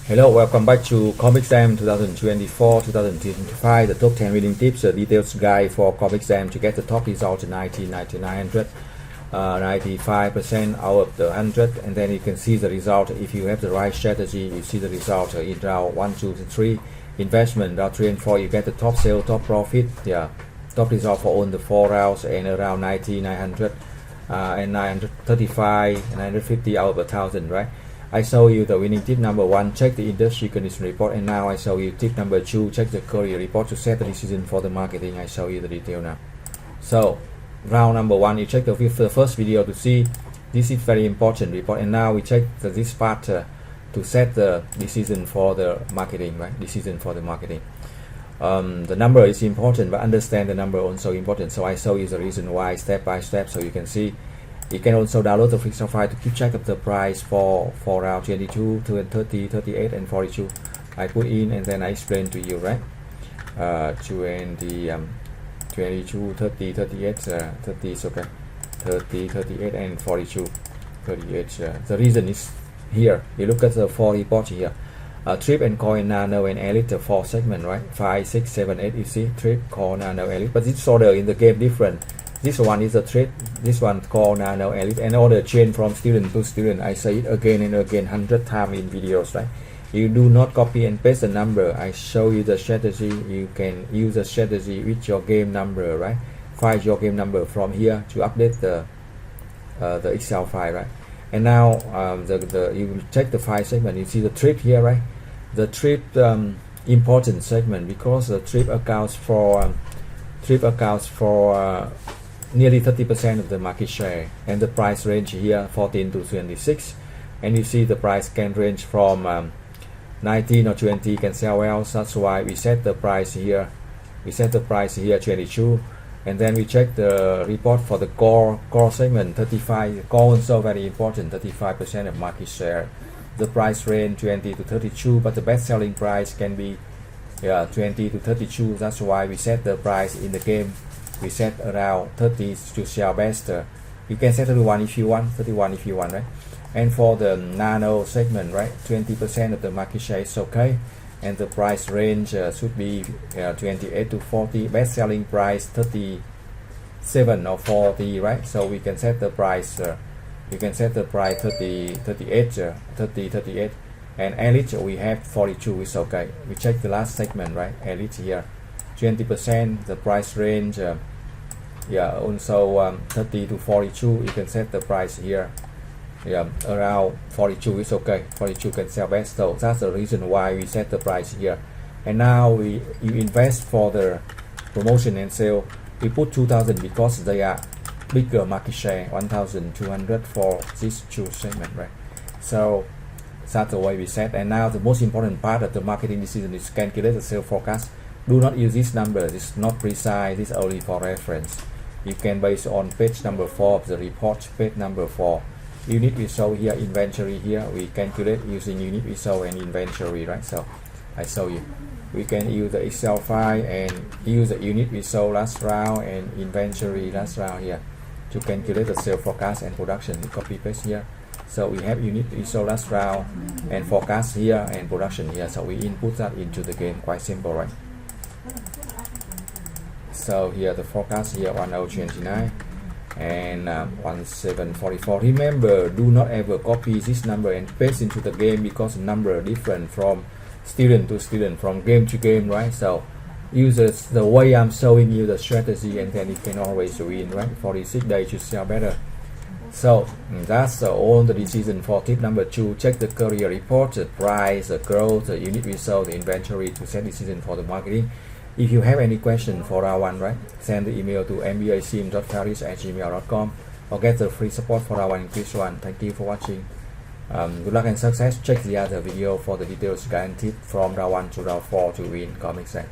Hello, welcome back to CompXM 2024-2025, the top 10 winning tips, a details guide for CompXM to get the top result 90, 9900, 95% out of the 100, and then you can see the result. If you have the right strategy, you see the result in round 1, 2, and 3. Investment, round 3 and 4, you get the top sale, top profit, top result for all the 4 rounds, and around 90, 900, and 935, 950 out of 1000, right? I show you the winning tip number 1, check the industry condition report, and now I show you tip number 2, check the career report to set the decision for the marketing. I show you the detail now. So round number 1, you check the first video to see this is very important report, and now we check this part to set the decision for the marketing, right? Decision for the marketing. The number is important, but understand the number also important. So I show you the reason why step by step, so you can see. You can also download the free file to keep track of the price for round 22, 30, 38, and 42. I put in and then I explain to you, right? 22, 30, 38, 30 is okay. 30, 38, and 42. 38. The reason is here. You look at the 4 reports here. Trip and coin, nano, and elite, the 4 segment, right? 5, 6, 7, 8. You see, trip, core, nano, elite. But this order in the game different. This one is a trade, this one called nano elite, and order change from student to student. I say it again and again 100 times in videos, right? You do not copy and paste the number. I show you the strategy. You can use the strategy with your game number, right? Find your game number from here to update the Excel file, right? And now you check the 5 segment. You see the trip here, right? The trip important segment, because the trip accounts for nearly 30% of the market share, and the price range here 14 to 26, and you see the price can range from 19 or 20, can sell well. That's why we set the price here. We set the price here 22, and then we check the report for the core segment 35. Core also very important, 35% of market share. The price range 20 to 32, but the best selling price can be 20 to 32. That's why we set the price in the game. We set around 30 to sell best. You can set 31 if you want, 31 if you want, right? And for the nano segment, right, 20% of the market share is okay, and the price range should be 28 to 40. Best selling price 37 or 40, right? So we can set the price. You can set the price 30, 38, 30, 38. And elite we have 42 is okay. We check the last segment, right? Elite here 20%, the price range also 30 to 42. You can set the price here around 42 is okay. 42 can sell best, so that's the reason why we set the price here. And now you invest for the promotion and sale. We put 2000 because they are bigger market share, 1200 for this 2 segment, right? So that's the way we set. And now the most important part of the marketing decision is calculate the sales forecast. Do not use this number. It's not precise. It's only for reference. You can base on page number 4 of the report. Page number 4. Unit we show here, inventory here. We calculate using unit we show and inventory, right? So I show you. We can use the Excel file and use the unit we show last round and inventory last round here to calculate the sales forecast and production. We copy paste here. So we have unit we show last round and forecast here and production here. So we input that into the game. Quite simple, right? So here the forecast here 1029 and 1744. Remember, do not ever copy this number and paste into the game, because the number are different from student to student, from game to game, right? So use the way I'm showing you the strategy, and then you can always win, right? 46 days to sell better. So that's all the decision for tip number 2. Check the career report, the price, the growth, the unit we sold, the inventory to set decision for the marketing. If you have any question for round 1, right, send the email to mbacim.paris@gmail.com or get the free support for round 1 in quiz 1. Thank you for watching. Good luck and success. Check the other video for the details guaranteed from round 1 to round 4 to win CompXM.